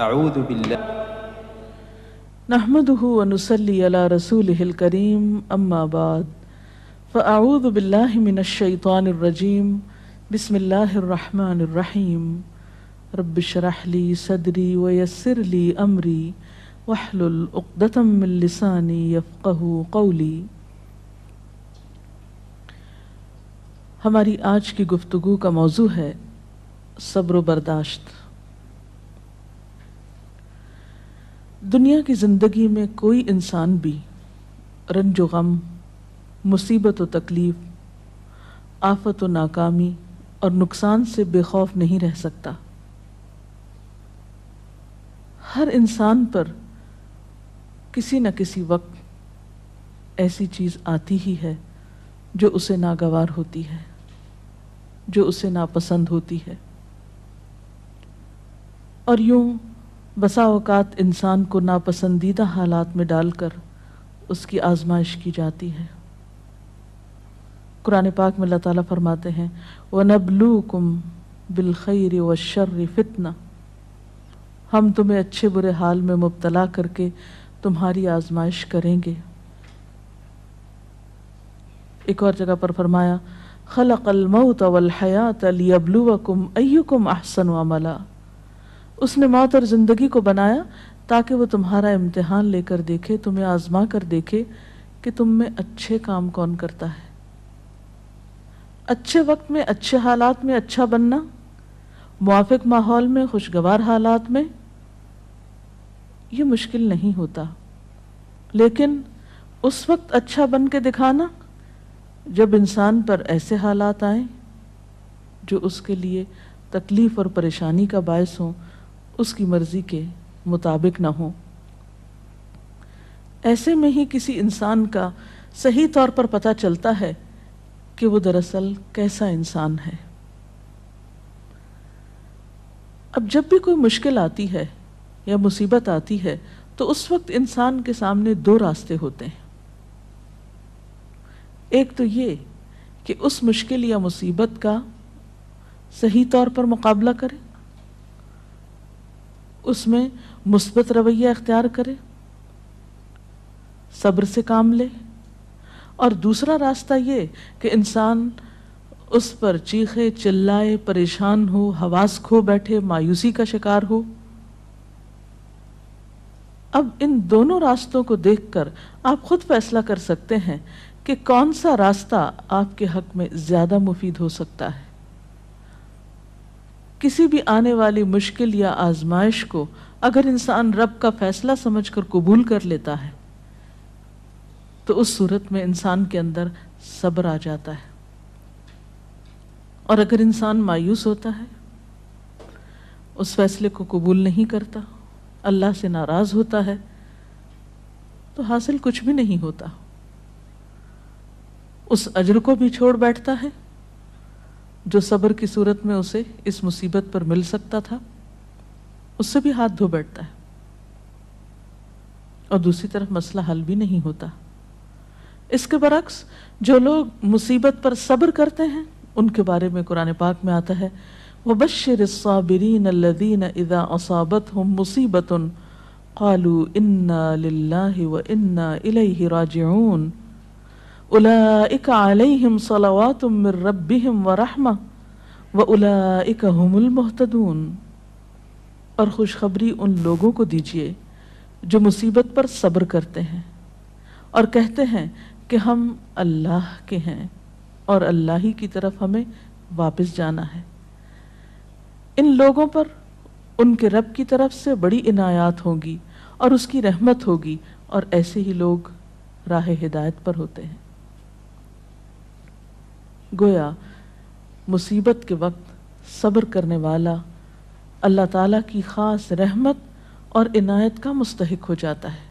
اعوذ باللہ نحمده ونصلي على رسوله الكريم اما بعد فاعوذ بالله من الشيطان الرجيم بسم الله الرحمن الرحيم رب اشرح لي صدري ويسر لي امري واحلل عقدة من لساني يفقهوا قولي۔ ہماری آج کی گفتگو کا موضوع ہے صبر و برداشت۔ دنیا کی زندگی میں کوئی انسان بھی رنج و غم، مصیبت و تکلیف، آفت و ناکامی اور نقصان سے بے خوف نہیں رہ سکتا۔ ہر انسان پر کسی نہ کسی وقت ایسی چیز آتی ہی ہے جو اسے ناگوار ہوتی ہے، جو اسے ناپسند ہوتی ہے، اور یوں بسا اوقات انسان کو ناپسندیدہ حالات میں ڈال کر اس کی آزمائش کی جاتی ہے۔ قرآن پاک میں اللہ تعالیٰ فرماتے ہیں وَنَبْلُوكُمْ بِالْخَيْرِ وَالشَّرِّ فِتْنَةً، ہم تمہیں اچھے برے حال میں مبتلا کر کے تمہاری آزمائش کریں گے۔ ایک اور جگہ پر فرمایا خَلَقَ الْمَوْتَ وَالْحَيَاةَ لِيَبْلُوَكُمْ أَيُّكُمْ أَحْسَنُ عَمَلًا، اس نے موت اور زندگی کو بنایا تاکہ وہ تمہارا امتحان لے کر دیکھے، تمہیں آزما کر دیکھے کہ تم میں اچھے کام کون کرتا ہے۔ اچھے وقت میں، اچھے حالات میں اچھا بننا، موافق ماحول میں، خوشگوار حالات میں، یہ مشکل نہیں ہوتا، لیکن اس وقت اچھا بن کے دکھانا جب انسان پر ایسے حالات آئیں جو اس کے لیے تکلیف اور پریشانی کا باعث ہوں، اس کی مرضی کے مطابق نہ ہوں۔ ایسے میں ہی کسی انسان کا صحیح طور پر پتہ چلتا ہے کہ وہ دراصل کیسا انسان ہے۔ اب جب بھی کوئی مشکل آتی ہے یا مصیبت آتی ہے تو اس وقت انسان کے سامنے دو راستے ہوتے ہیں۔ ایک تو یہ کہ اس مشکل یا مصیبت کا صحیح طور پر مقابلہ کرے، اس میں مثبت رویہ اختیار کرے، صبر سے کام لے، اور دوسرا راستہ یہ کہ انسان اس پر چیخے چلائے، پریشان ہو، حواس کھو بیٹھے، مایوسی کا شکار ہو۔ اب ان دونوں راستوں کو دیکھ کر آپ خود فیصلہ کر سکتے ہیں کہ کون سا راستہ آپ کے حق میں زیادہ مفید ہو سکتا ہے۔ کسی بھی آنے والی مشکل یا آزمائش کو اگر انسان رب کا فیصلہ سمجھ کر قبول کر لیتا ہے تو اس صورت میں انسان کے اندر صبر آ جاتا ہے، اور اگر انسان مایوس ہوتا ہے، اس فیصلے کو قبول نہیں کرتا، اللہ سے ناراض ہوتا ہے، تو حاصل کچھ بھی نہیں ہوتا، اس اجر کو بھی چھوڑ بیٹھتا ہے جو صبر کی صورت میں اسے اس مصیبت پر مل سکتا تھا، اس سے بھی ہاتھ دھو بیٹھتا ہے، اور دوسری طرف مسئلہ حل بھی نہیں ہوتا۔ اس کے برعکس جو لوگ مصیبت پر صبر کرتے ہیں ان کے بارے میں قرآن پاک میں آتا ہے وَبَشِّرِ الصَّابِرِينَ الَّذِينَ إِذَا أَصَابَتْهُمْ مُصِيبَةٌ قَالُوا إِنَّا لِلَّهِ وَإِنَّا إِلَيْهِ رَاجِعُونَ أُولَئِكَ عَلَيْهِمْ صَلَوَاتٌ مِّن رَّبِّهِمْ وَرَحْمَةٌ وَأُولَئِكَ هُمُ الْمُهْتَدُونَ، اور خوشخبری ان لوگوں کو دیجیے جو مصیبت پر صبر کرتے ہیں اور کہتے ہیں کہ ہم اللہ کے ہیں اور اللہ ہی کی طرف ہمیں واپس جانا ہے۔ ان لوگوں پر ان کے رب کی طرف سے بڑی عنایات ہوں گی اور اس کی رحمت ہوگی، اور ایسے ہی لوگ راہ ہدایت پر ہوتے ہیں۔ گویا مصیبت کے وقت صبر کرنے والا اللہ تعالیٰ کی خاص رحمت اور عنایت کا مستحق ہو جاتا ہے۔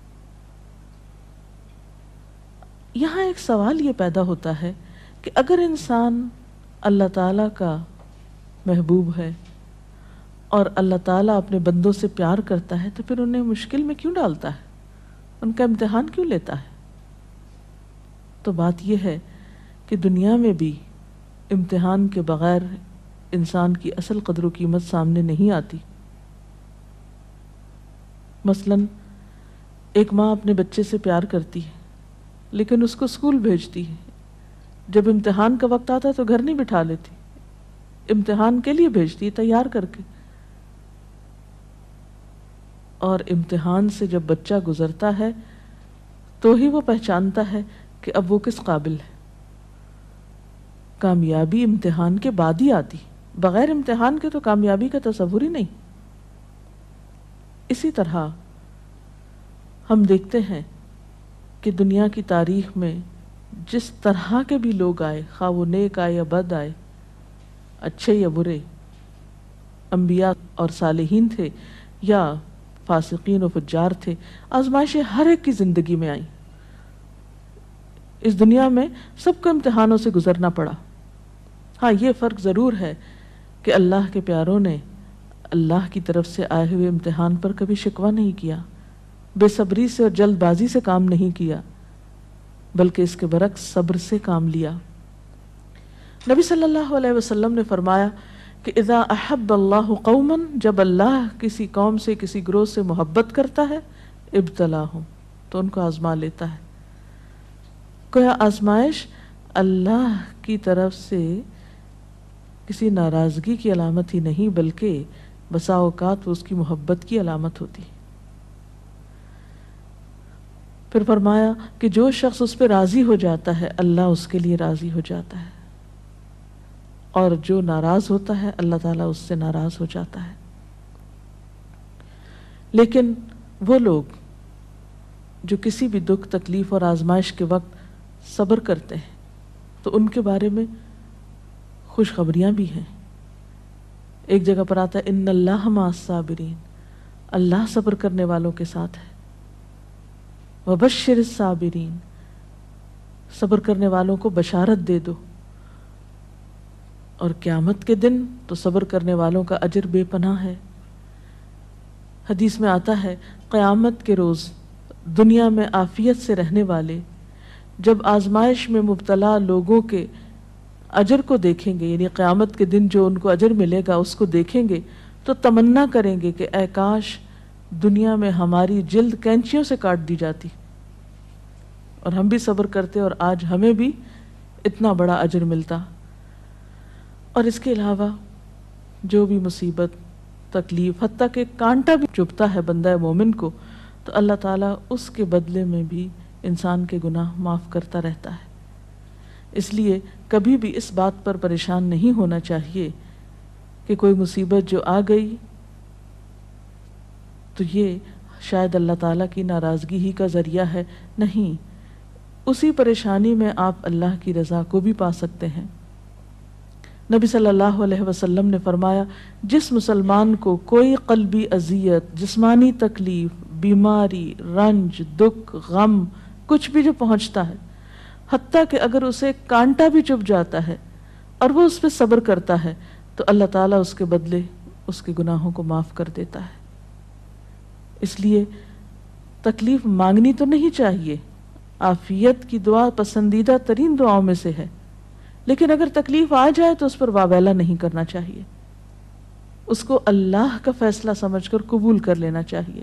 یہاں ایک سوال یہ پیدا ہوتا ہے کہ اگر انسان اللہ تعالیٰ کا محبوب ہے اور اللہ تعالیٰ اپنے بندوں سے پیار کرتا ہے تو پھر انہیں مشکل میں کیوں ڈالتا ہے، ان کا امتحان کیوں لیتا ہے؟ تو بات یہ ہے کہ دنیا میں بھی امتحان کے بغیر انسان کی اصل قدر و قیمت سامنے نہیں آتی۔ مثلاً ایک ماں اپنے بچے سے پیار کرتی ہے لیکن اس کو اسکول بھیجتی ہے، جب امتحان کا وقت آتا ہے تو گھر نہیں بٹھا لیتی، امتحان کے لیے بھیجتی ہے تیار کر کے، اور امتحان سے جب بچہ گزرتا ہے تو ہی وہ پہچانتا ہے کہ اب وہ کس قابل ہے۔ کامیابی امتحان کے بعد ہی آتی، بغیر امتحان کے تو کامیابی کا تصور ہی نہیں۔ اسی طرح ہم دیکھتے ہیں کہ دنیا کی تاریخ میں جس طرح کے بھی لوگ آئے، خواہ وہ نیک آئے یا بد آئے، اچھے یا برے، انبیاء اور صالحین تھے یا فاسقین و فجار تھے، آزمائشیں ہر ایک کی زندگی میں آئیں۔ اس دنیا میں سب کو امتحانوں سے گزرنا پڑا۔ ہاں، یہ فرق ضرور ہے کہ اللہ کے پیاروں نے اللہ کی طرف سے آئے ہوئے امتحان پر کبھی شکوہ نہیں کیا، بے صبری سے اور جلد بازی سے کام نہیں کیا، بلکہ اس کے برعکس صبر سے کام لیا۔ نبی صلی اللہ علیہ وسلم نے فرمایا کہ اذا احب اللہ قوما، جب اللہ کسی قوم سے، کسی گروہ سے محبت کرتا ہے، ابتلاہم، تو ان کو آزما لیتا ہے۔ گویا آزمائش اللہ کی طرف سے کسی ناراضگی کی علامت ہی نہیں، بلکہ بسا اوقات وہ اس کی محبت کی علامت ہوتی ہے۔ پھر فرمایا کہ جو شخص اس پہ راضی ہو جاتا ہے اللہ اس کے لیے راضی ہو جاتا ہے، اور جو ناراض ہوتا ہے اللہ تعالیٰ اس سے ناراض ہو جاتا ہے۔ لیکن وہ لوگ جو کسی بھی دکھ، تکلیف اور آزمائش کے وقت صبر کرتے ہیں تو ان کے بارے میں خوشخبریاں بھی ہیں۔ ایک جگہ پر آتا ہے ان اللہ مع الصابرین، اللہ صبر کرنے والوں کے ساتھ ہے۔ وبشر الصابرین، صبر کرنے والوں کو بشارت دے دو۔ اور قیامت کے دن تو صبر کرنے والوں کا اجر بے پناہ ہے۔ حدیث میں آتا ہے قیامت کے روز دنیا میں عافیت سے رہنے والے جب آزمائش میں مبتلا لوگوں کے اجر کو دیکھیں گے، یعنی قیامت کے دن جو ان کو اجر ملے گا اس کو دیکھیں گے تو تمنا کریں گے کہ اے کاش دنیا میں ہماری جلد کینچیوں سے کاٹ دی جاتی اور ہم بھی صبر کرتے اور آج ہمیں بھی اتنا بڑا اجر ملتا۔ اور اس کے علاوہ جو بھی مصیبت، تکلیف، حتیٰ کہ کانٹا بھی چبھتا ہے بندہ مومن کو تو اللہ تعالیٰ اس کے بدلے میں بھی انسان کے گناہ معاف کرتا رہتا ہے۔ اس لیے کبھی بھی اس بات پر پریشان نہیں ہونا چاہیے کہ کوئی مصیبت جو آ گئی تو یہ شاید اللہ تعالیٰ کی ناراضگی ہی کا ذریعہ ہے۔ نہیں، اسی پریشانی میں آپ اللہ کی رضا کو بھی پا سکتے ہیں۔ نبی صلی اللہ علیہ وسلم نے فرمایا جس مسلمان کو کوئی قلبی اذیت، جسمانی تکلیف، بیماری، رنج، دکھ، غم، کچھ بھی جو پہنچتا ہے، حتیٰ کہ اگر اسے کانٹا بھی چبھ جاتا ہے اور وہ اس پہ صبر کرتا ہے تو اللہ تعالیٰ اس کے بدلے اس کے گناہوں کو معاف کر دیتا ہے۔ اس لیے تکلیف مانگنی تو نہیں چاہیے، عافیت کی دعا پسندیدہ ترین دعاؤں میں سے ہے، لیکن اگر تکلیف آ جائے تو اس پر واویلا نہیں کرنا چاہیے، اس کو اللہ کا فیصلہ سمجھ کر قبول کر لینا چاہیے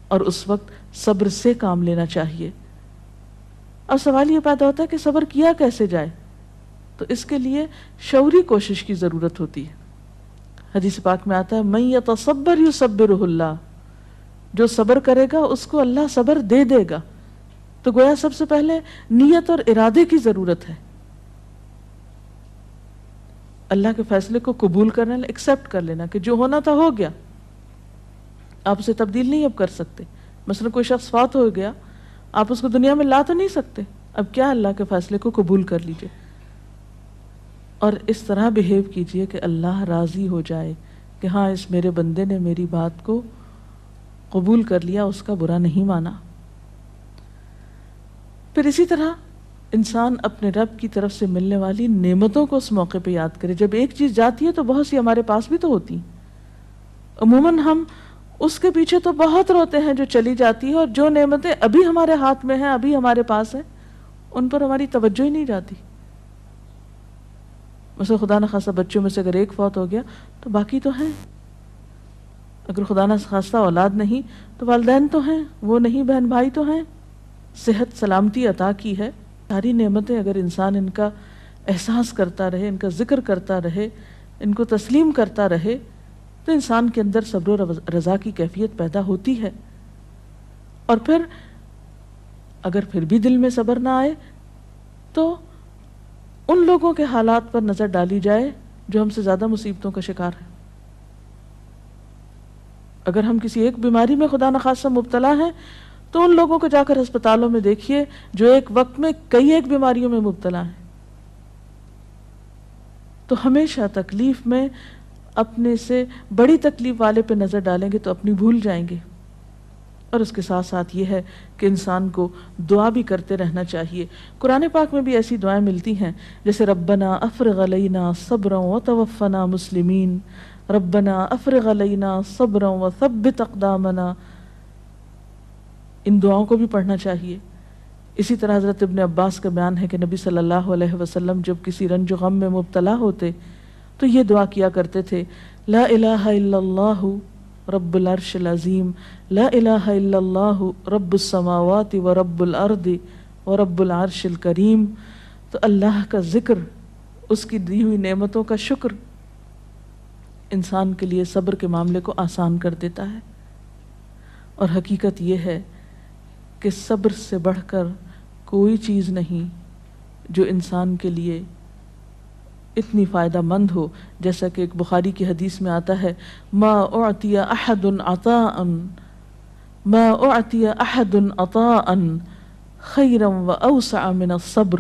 اور اس وقت صبر سے کام لینا چاہیے۔ اب سوال یہ پیدا ہوتا ہے کہ صبر کیا کیسے جائے؟ تو اس کے لیے شعوری کوشش کی ضرورت ہوتی ہے۔ حدیث پاک میں آتا ہے من یتصبر یصبرہ اللہ، جو صبر کرے گا اس کو اللہ صبر دے دے گا۔ تو گویا سب سے پہلے نیت اور ارادے کی ضرورت ہے، اللہ کے فیصلے کو قبول کرنا، ایکسپٹ کر لینا کہ جو ہونا تھا ہو گیا، آپ اسے تبدیل نہیں اب کر سکتے۔ مثلا کوئی شخص فوت ہو گیا، آپ اس کو دنیا میں لا تو نہیں سکتے، اب کیا اللہ کے فیصلے کو قبول کر لیجئے اور اس طرح بہیو کیجئے کہ اللہ راضی ہو جائے کہ ہاں اس میرے بندے نے میری بات کو قبول کر لیا، اس کا برا نہیں مانا۔ پھر اسی طرح انسان اپنے رب کی طرف سے ملنے والی نعمتوں کو اس موقع پہ یاد کرے۔ جب ایک چیز جاتی ہے تو بہت سی ہمارے پاس بھی تو ہوتی ہیں، عموماً ہم اس کے پیچھے تو بہت روتے ہیں جو چلی جاتی ہے، اور جو نعمتیں ابھی ہمارے ہاتھ میں ہیں، ابھی ہمارے پاس ہیں، ان پر ہماری توجہ ہی نہیں جاتی۔ مثلا خدا نخواستہ بچوں میں سے اگر ایک فوت ہو گیا تو باقی تو ہیں۔ اگر خدا نہ خواستہ اولاد نہیں تو والدین تو ہیں، وہ نہیں بہن بھائی تو ہیں، صحت سلامتی عطا کی ہے، ساری نعمتیں اگر انسان ان کا احساس کرتا رہے، ان کا ذکر کرتا رہے، ان کو تسلیم کرتا رہے، تو انسان کے اندر صبر و رضا کی کیفیت پیدا ہوتی ہے۔ اور پھر اگر پھر بھی دل میں صبر نہ آئے تو ان لوگوں کے حالات پر نظر ڈالی جائے جو ہم سے زیادہ مصیبتوں کا شکار ہیں۔ اگر ہم کسی ایک بیماری میں خدا نخواستہ مبتلا ہیں تو ان لوگوں کو جا کر ہسپتالوں میں دیکھیے جو ایک وقت میں کئی ایک بیماریوں میں مبتلا ہیں۔ تو ہمیشہ تکلیف میں اپنے سے بڑی تکلیف والے پہ نظر ڈالیں گے تو اپنی بھول جائیں گے۔ اور اس کے ساتھ ساتھ یہ ہے کہ انسان کو دعا بھی کرتے رہنا چاہیے۔ قرآن پاک میں بھی ایسی دعائیں ملتی ہیں جیسے ربنا افرغ علینا صبرا وتوفنا مسلمین، ربنا افرغ علینا صبرا وثبت اقدامنا، ان دعاؤں کو بھی پڑھنا چاہیے۔ اسی طرح حضرت ابن عباس کا بیان ہے کہ نبی صلی اللہ علیہ وسلم جب کسی رنج و غم میں مبتلا ہوتے تو یہ دعا کیا کرتے تھے، لا الہ الا اللہ رب العرش العظیم، لا الہ الا اللہ رب السماوات و رب الارض و رب العرش الکریم۔ تو اللہ کا ذکر، اس کی دی ہوئی نعمتوں کا شکر انسان کے لیے صبر کے معاملے کو آسان کر دیتا ہے۔ اور حقیقت یہ ہے کہ صبر سے بڑھ کر کوئی چیز نہیں جو انسان کے لیے اتنی فائدہ مند ہو، جیسا کہ ایک بخاری کی حدیث میں آتا ہے، ما اعطی احد عطاء ما اعطی احد عطاء خیرا واوسع من الصبر۔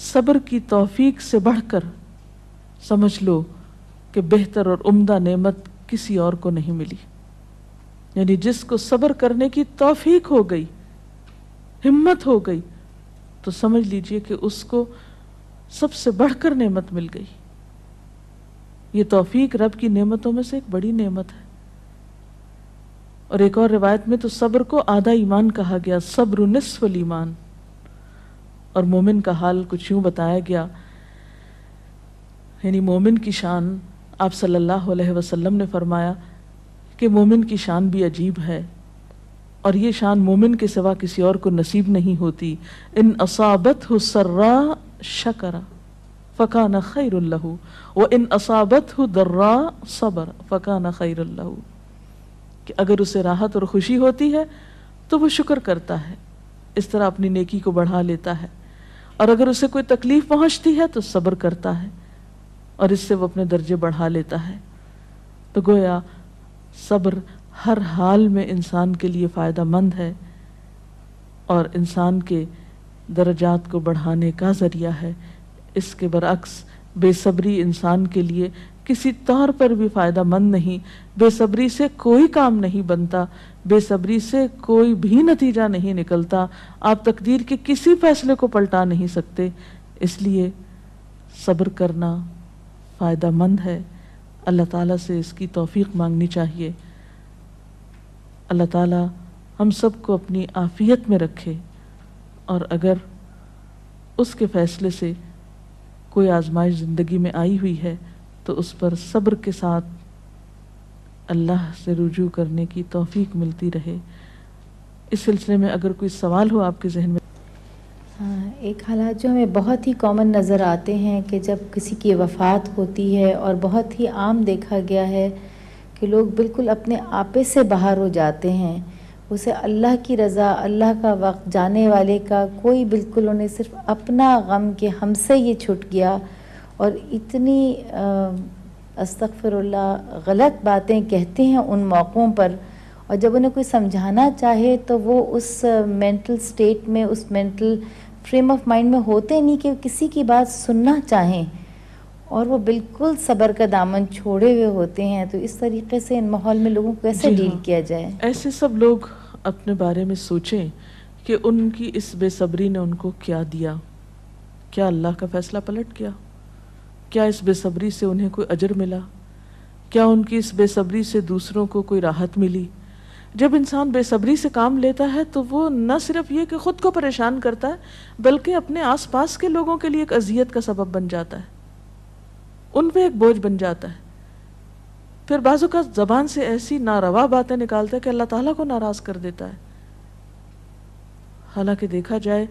صبر کی توفیق سے بڑھ کر سمجھ لو کہ بہتر اور عمدہ نعمت کسی اور کو نہیں ملی۔ یعنی جس کو صبر کرنے کی توفیق ہو گئی، ہمت ہو گئی، تو سمجھ لیجئے کہ اس کو سب سے بڑھ کر نعمت مل گئی۔ یہ توفیق رب کی نعمتوں میں سے ایک بڑی نعمت ہے۔ اور ایک اور روایت میں تو صبر کو آدھا ایمان کہا گیا، صبر نصف الایمان۔ اور مومن کا حال کچھ یوں بتایا گیا، یعنی مومن کی شان، آپ صلی اللہ علیہ وسلم نے فرمایا کہ مومن کی شان بھی عجیب ہے، اور یہ شان مومن کے سوا کسی اور کو نصیب نہیں ہوتی۔ ان اصابتہ سراء شکر فکان خیر لہ وان اصابتہ ضراء صبر فکان خیر لہ، کہ اگر اسے راحت اور خوشی ہوتی ہے تو وہ شکر کرتا ہے، اس طرح اپنی نیکی کو بڑھا لیتا ہے، اور اگر اسے کوئی تکلیف پہنچتی ہے تو صبر کرتا ہے، اور اس سے وہ اپنے درجے بڑھا لیتا ہے۔ تو گویا صبر ہر حال میں انسان کے لیے فائدہ مند ہے اور انسان کے درجات کو بڑھانے کا ذریعہ ہے۔ اس کے برعکس بے صبری انسان کے لیے کسی طور پر بھی فائدہ مند نہیں۔ بے صبری سے کوئی کام نہیں بنتا، بے صبری سے کوئی بھی نتیجہ نہیں نکلتا، آپ تقدیر کے کسی فیصلے کو پلٹا نہیں سکتے۔ اس لیے صبر کرنا فائدہ مند ہے۔ اللہ تعالیٰ سے اس کی توفیق مانگنی چاہیے۔ اللہ تعالیٰ ہم سب کو اپنی عافیت میں رکھے، اور اگر اس کے فیصلے سے کوئی آزمائش زندگی میں آئی ہوئی ہے تو اس پر صبر کے ساتھ اللہ سے رجوع کرنے کی توفیق ملتی رہے۔ اس سلسلے میں اگر کوئی سوال ہو آپ کے ذہن میں۔ ایک حالات جو ہمیں بہت ہی کامن نظر آتے ہیں کہ جب کسی کی وفات ہوتی ہے، اور بہت ہی عام دیکھا گیا ہے کہ لوگ بالکل اپنے آپے سے باہر ہو جاتے ہیں، اسے اللہ کی رضا، اللہ کا وقت، جانے والے کا کوئی بالکل انہیں صرف اپنا غم کہ ہم سے یہ چھٹ گیا، اور اتنی استغفر اللہ غلط باتیں کہتے ہیں ان موقعوں پر، اور جب انہیں کوئی سمجھانا چاہے تو وہ اس مینٹل سٹیٹ میں، اس مینٹل فریم آف مائنڈ میں ہوتے نہیں کہ کسی کی بات سننا چاہیں، اور وہ بالکل صبر کا دامن چھوڑے ہوئے ہوتے ہیں۔ تو اس طریقے سے ان ماحول میں لوگوں کو کیسے ڈیل کیا جائے؟ ایسے سب لوگ اپنے بارے میں سوچیں کہ ان کی اس بے صبری نے ان کو کیا دیا؟ کیا اللہ کا فیصلہ پلٹ گیا؟ کیا اس بے صبری سے انہیں کوئی اجر ملا؟ کیا ان کی اس بے صبری سے دوسروں کو کوئی راحت ملی؟ جب انسان بے صبری سے کام لیتا ہے تو وہ نہ صرف یہ کہ خود کو پریشان کرتا ہے بلکہ اپنے آس پاس کے لوگوں کے لیے ایک اذیت کا سبب بن جاتا ہے، ان پہ ایک بوجھ بن جاتا ہے۔ پھر بعض اوقات زبان سے ایسی ناروا باتیں نکالتا ہے کہ اللہ تعالیٰ کو ناراض کر دیتا ہے. حالانکہ دیکھا جائے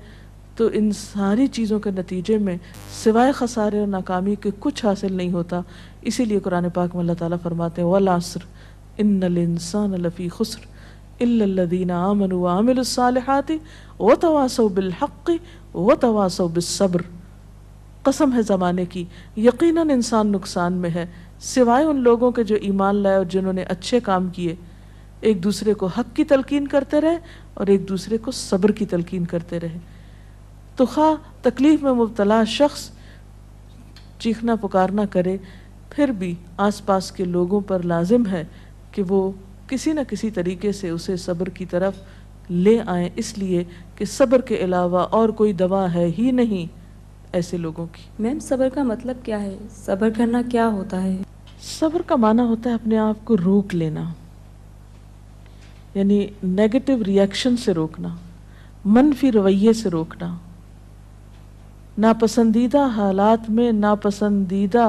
تو ان ساری چیزوں کے نتیجے میں سوائے خسارے اور ناکامی کے کچھ حاصل نہیں ہوتا. اسی لیے قرآن پاک میں اللہ تعالیٰ فرماتے ہیں وَالْعَصْرِ إِنَّ الْإِنسَانَ لَفِي خُسْرٍ إِلَّا الَّذِينَ آمَنُوا وَعَمِلُوا الصَّالِحَاتِ وَتَوَاصَوْا بِالْحَقِّ وَتَوَاصَوْا بِالصَّبْرِ. قسم ہے زمانے کی، یقیناً انسان نقصان میں ہے سوائے ان لوگوں کے جو ایمان لائے اور جنہوں نے اچھے کام کیے، ایک دوسرے کو حق کی تلقین کرتے رہے اور ایک دوسرے کو صبر کی تلقین کرتے رہے. تو خواہ تکلیف میں مبتلا شخص چیخنا پکارنا کرے، پھر بھی آس پاس کے لوگوں پر لازم ہے کہ وہ کسی نہ کسی طریقے سے اسے صبر کی طرف لے آئیں، اس لیے کہ صبر کے علاوہ اور کوئی دوا ہے ہی نہیں ایسے لوگوں کی. میم صبر کا مطلب کیا ہے؟ صبر کرنا کیا ہوتا ہے؟ صبر کا معنی ہوتا ہے اپنے آپ کو روک لینا، یعنی نیگیٹو ریئیکشن سے روکنا، منفی رویے سے روکنا، ناپسندیدہ حالات میں ناپسندیدہ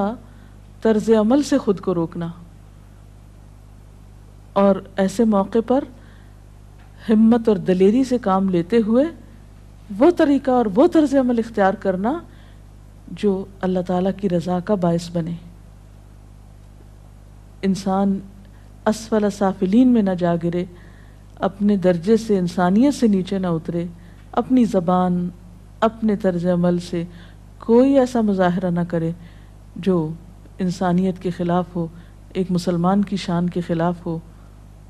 طرز عمل سے خود کو روکنا، اور ایسے موقع پر ہمت اور دلیری سے کام لیتے ہوئے وہ طریقہ اور وہ طرز عمل اختیار کرنا جو اللہ تعالیٰ کی رضا کا باعث بنے. انسان اسفل سافلین میں نہ جا گرے، اپنے درجے سے انسانیت سے نیچے نہ اترے، اپنی زبان اپنے طرز عمل سے کوئی ایسا مظاہرہ نہ کرے جو انسانیت کے خلاف ہو، ایک مسلمان کی شان کے خلاف ہو،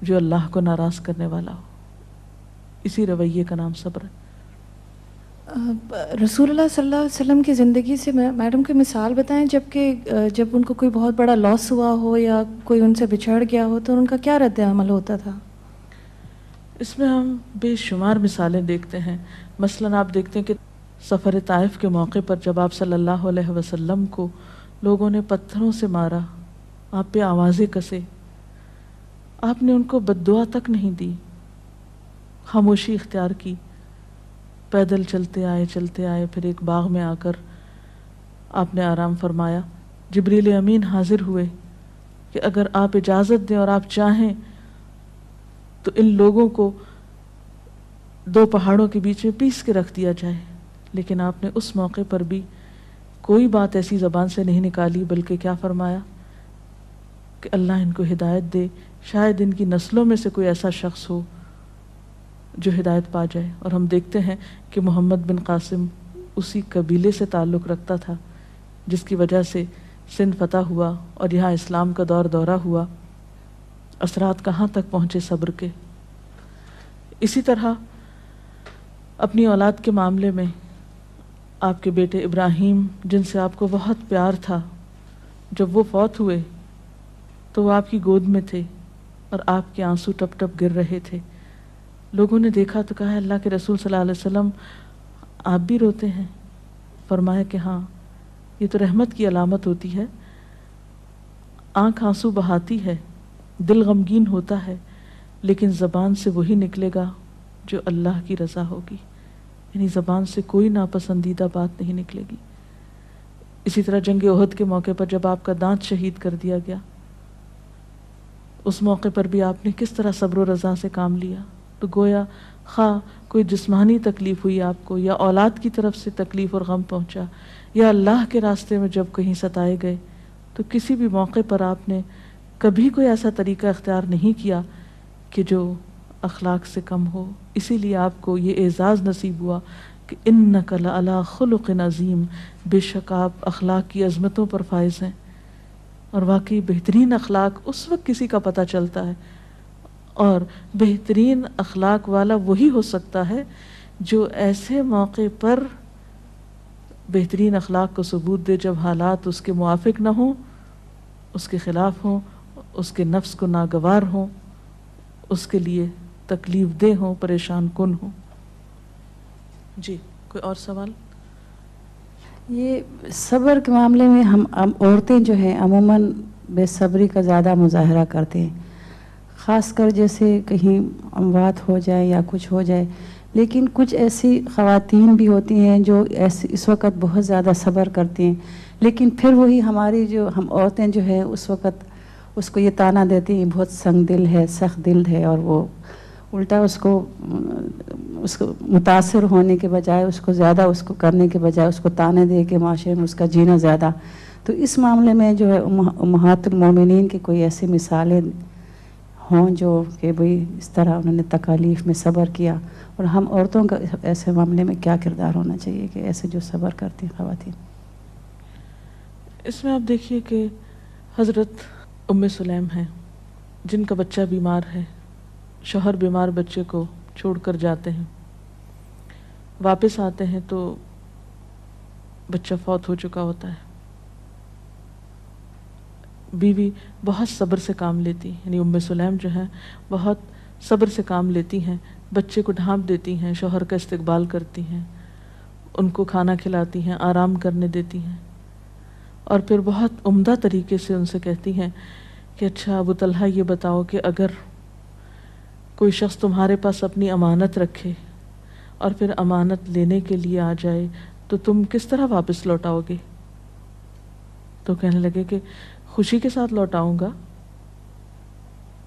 جو اللہ کو ناراض کرنے والا ہو. اسی رویے کا نام صبر ہے. رسول اللہ صلی اللہ علیہ وسلم کی زندگی سے میڈم کی مثال بتائیں جب ان کو کوئی بہت بڑا لاس ہوا ہو یا کوئی ان سے بچھڑ گیا ہو تو ان کا کیا رد عمل ہوتا تھا؟ اس میں ہم بے شمار مثالیں دیکھتے ہیں. مثلا آپ دیکھتے ہیں کہ سفر طائف کے موقع پر جب آپ صلی اللہ علیہ وسلم کو لوگوں نے پتھروں سے مارا، آپ پہ آوازیں کسے، آپ نے ان کو بد دعا تک نہیں دی، خاموشی اختیار کی، پیدل چلتے آئے، پھر ایک باغ میں آ کر آپ نے آرام فرمایا. جبریل امین حاضر ہوئے کہ اگر آپ اجازت دیں اور آپ چاہیں تو ان لوگوں کو دو پہاڑوں کے بیچ میں پیس کے رکھ دیا جائے. لیکن آپ نے اس موقع پر بھی کوئی بات ایسی زبان سے نہیں نکالی، بلکہ کیا فرمایا کہ اللہ ان کو ہدایت دے، شاید ان کی نسلوں میں سے کوئی ایسا شخص ہو جو ہدایت پا جائے. اور ہم دیکھتے ہیں کہ محمد بن قاسم اسی قبیلے سے تعلق رکھتا تھا جس کی وجہ سے سندھ فتح ہوا اور یہاں اسلام کا دورہ ہوا. اثرات کہاں تک پہنچے صبر کے. اسی طرح اپنی اولاد کے معاملے میں آپ کے بیٹے ابراہیم جن سے آپ کو بہت پیار تھا، جب وہ فوت ہوئے تو وہ آپ کی گود میں تھے اور آپ کے آنسو ٹپ ٹپ گر رہے تھے. لوگوں نے دیکھا تو کہا اللہ کے رسول صلی اللہ علیہ وسلم آپ بھی روتے ہیں؟ فرمایا کہ ہاں، یہ تو رحمت کی علامت ہوتی ہے. آنکھ آنسو بہاتی ہے، دل غمگین ہوتا ہے، لیکن زبان سے وہی نکلے گا جو اللہ کی رضا ہوگی، یعنی زبان سے کوئی ناپسندیدہ بات نہیں نکلے گی. اسی طرح جنگ احد کے موقع پر جب آپ کا دانت شہید کر دیا گیا، اس موقع پر بھی آپ نے کس طرح صبر و رضا سے کام لیا. تو گویا خواہ کوئی جسمانی تکلیف ہوئی آپ کو، یا اولاد کی طرف سے تکلیف اور غم پہنچا، یا اللہ کے راستے میں جب کہیں ستائے گئے، تو کسی بھی موقع پر آپ نے کبھی کوئی ایسا طریقہ اختیار نہیں کیا کہ جو اخلاق سے کم ہو. اسی لیے آپ کو یہ اعزاز نصیب ہوا کہ انک لعلی خلق عظیم، بے شک آپ اخلاق کی عظمتوں پر فائز ہیں. اور واقعی بہترین اخلاق اس وقت کسی کا پتہ چلتا ہے، اور بہترین اخلاق والا وہی ہو سکتا ہے جو ایسے موقع پر بہترین اخلاق کو ثبوت دے جب حالات اس کے موافق نہ ہوں، اس کے خلاف ہوں، اس کے نفس کو ناگوار ہوں، اس کے لیے تکلیف دہ ہوں، پریشان کن ہوں. جی کوئی اور سوال؟ یہ صبر کے معاملے میں ہم عورتیں جو ہیں عموماً بے صبری کا زیادہ مظاہرہ کرتے ہیں، خاص کر جیسے کہیں اموات ہو جائے یا کچھ ہو جائے. لیکن کچھ ایسی خواتین بھی ہوتی ہیں جو اس وقت بہت زیادہ صبر کرتی ہیں، لیکن پھر وہی ہماری جو ہم عورتیں جو ہے اس وقت اس کو یہ تانا دیتی ہیں بہت سنگ دل ہے، سخت دل ہے، اور وہ الٹا اس کو متاثر ہونے کے بجائے، اس کو زیادہ اس کو کرنے کے بجائے اس کو تانے دے کے معاشرے میں اس کا جینا زیادہ. تو اس معاملے میں جو ہے امہات المومنین کی کوئی ایسی مثالیں ہوں جو کہ بھئی اس طرح انہوں نے تکالیف میں صبر کیا، اور ہم عورتوں کا ایسے معاملے میں کیا کردار ہونا چاہیے کہ ایسے جو صبر کرتی ہیں خواتین. اس میں آپ دیکھیے کہ حضرت ام سلیم ہیں جن کا بچہ بیمار ہے، شوہر بیمار بچے کو چھوڑ کر جاتے ہیں، واپس آتے ہیں تو بچہ فوت ہو چکا ہوتا ہے. بیوی بہت صبر سے کام لیتی، یعنی ام سلیم جو ہیں بہت صبر سے کام لیتی ہیں، بچے کو ڈھانپ دیتی ہیں، شوہر کا استقبال کرتی ہیں، ان کو کھانا کھلاتی ہیں، آرام کرنے دیتی ہیں، اور پھر بہت عمدہ طریقے سے ان سے کہتی ہیں کہ اچھا ابو طلحہ یہ بتاؤ کہ اگر کوئی شخص تمہارے پاس اپنی امانت رکھے اور پھر امانت لینے کے لیے آ جائے تو تم کس طرح واپس لوٹاؤ گے؟ تو کہنے لگے کہ خوشی کے ساتھ لوٹاؤں گا.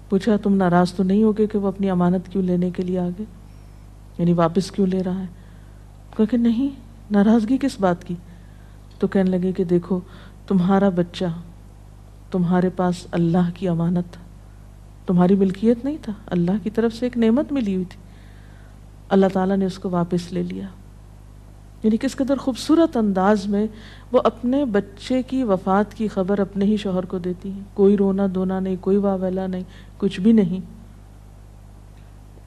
پوچھا تم ناراض تو نہیں ہوگے کہ وہ اپنی امانت کیوں لینے کے لیے آگے، یعنی واپس کیوں لے رہا ہے؟ کہا کہ نہیں، ناراضگی کس بات کی؟ تو کہنے لگے کہ دیکھو تمہارا بچہ تمہارے پاس اللہ کی امانت تھا، تمہاری ملکیت نہیں تھا، اللہ کی طرف سے ایک نعمت ملی ہوئی تھی، اللہ تعالیٰ نے اس کو واپس لے لیا. یعنی کس قدر خوبصورت انداز میں وہ اپنے بچے کی وفات کی خبر اپنے ہی شوہر کو دیتی ہیں، کوئی رونا دھونا نہیں، کوئی واویلا نہیں، کچھ بھی نہیں.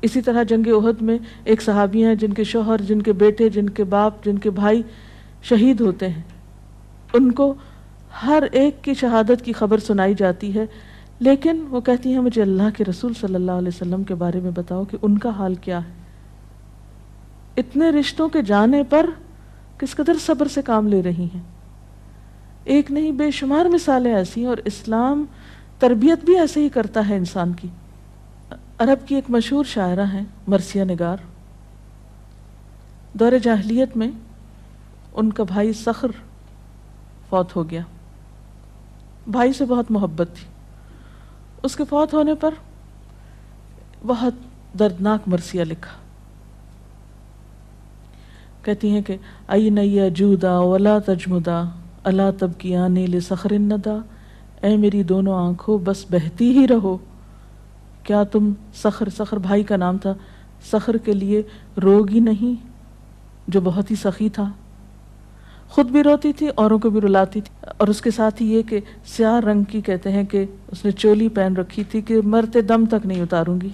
اسی طرح جنگ احد میں ایک صحابی ہیں جن کے شوہر، جن کے بیٹے، جن کے باپ، جن کے بھائی شہید ہوتے ہیں، ان کو ہر ایک کی شہادت کی خبر سنائی جاتی ہے، لیکن وہ کہتی ہیں مجھے اللہ کے رسول صلی اللہ علیہ وسلم کے بارے میں بتاؤ کہ ان کا حال کیا ہے. اتنے رشتوں کے جانے پر کس قدر صبر سے کام لے رہی ہیں. ایک نہیں بے شمار مثالیں ایسی ہیں، اور اسلام تربیت بھی ایسے ہی کرتا ہے انسان کی. عرب کی ایک مشہور شاعرہ ہیں مرثیہ نگار. دور جاہلیت میں ان کا بھائی صخر فوت ہو گیا، بھائی سے بہت محبت تھی. اس کے فوت ہونے پر بہت دردناک مرثیہ لکھا. کہتی ہیں کہ عینی جودا ولا تجمدا الا تبکیانی لصخر الندی، اے میری دونوں آنکھوں بس بہتی ہی رہو، کیا تم صخر بھائی کا نام تھا، صخر کے لیے روگی نہیں جو بہت ہی سخی تھا، خود بھی روتی تھی اوروں کو بھی رلاتی تھی. اور اس کے ساتھ ہی یہ کہ سیاہ رنگ کی کہتے ہیں کہ اس نے چولی پہن رکھی تھی کہ مرتے دم تک نہیں اتاروں گی،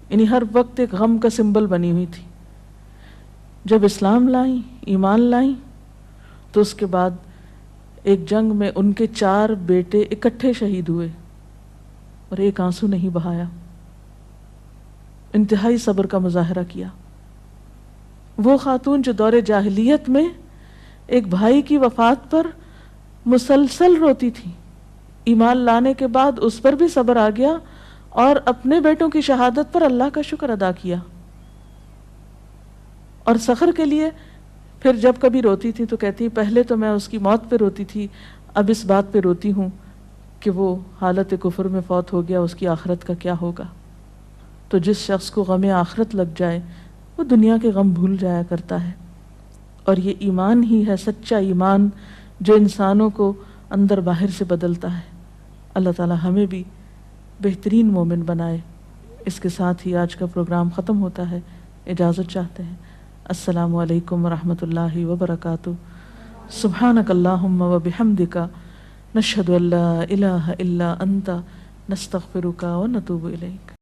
یعنی ہر وقت ایک غم کا سمبل بنی ہوئی تھی. جب اسلام لائیں، ایمان لائیں، تو اس کے بعد ایک جنگ میں ان کے 4 بیٹے اکٹھے شہید ہوئے اور ایک آنسو نہیں بہایا. انتہائی صبر کا مظاہرہ کیا. وہ خاتون جو دور جاہلیت میں ایک بھائی کی وفات پر مسلسل روتی تھی، ایمان لانے کے بعد اس پر بھی صبر آ گیا اور اپنے بیٹوں کی شہادت پر اللہ کا شکر ادا کیا. اور صخر کے لیے پھر جب کبھی روتی تھی تو کہتی پہلے تو میں اس کی موت پہ روتی تھی، اب اس بات پہ روتی ہوں کہ وہ حالت کفر میں فوت ہو گیا، اس کی آخرت کا کیا ہوگا. تو جس شخص کو غم آخرت لگ جائے وہ دنیا کے غم بھول جایا کرتا ہے. اور یہ ایمان ہی ہے سچا ایمان جو انسانوں کو اندر باہر سے بدلتا ہے. اللہ تعالی ہمیں بھی بہترین مومن بنائے. اس کے ساتھ ہی آج کا پروگرام ختم ہوتا ہے. اجازت چاہتے ہیں. السلام علیکم ورحمۃ اللہ وبرکاتہ. سبحانک اللہم وبحمدک، نشہد ان لا الہ الا انت، نستغفرک ونتوب الیک.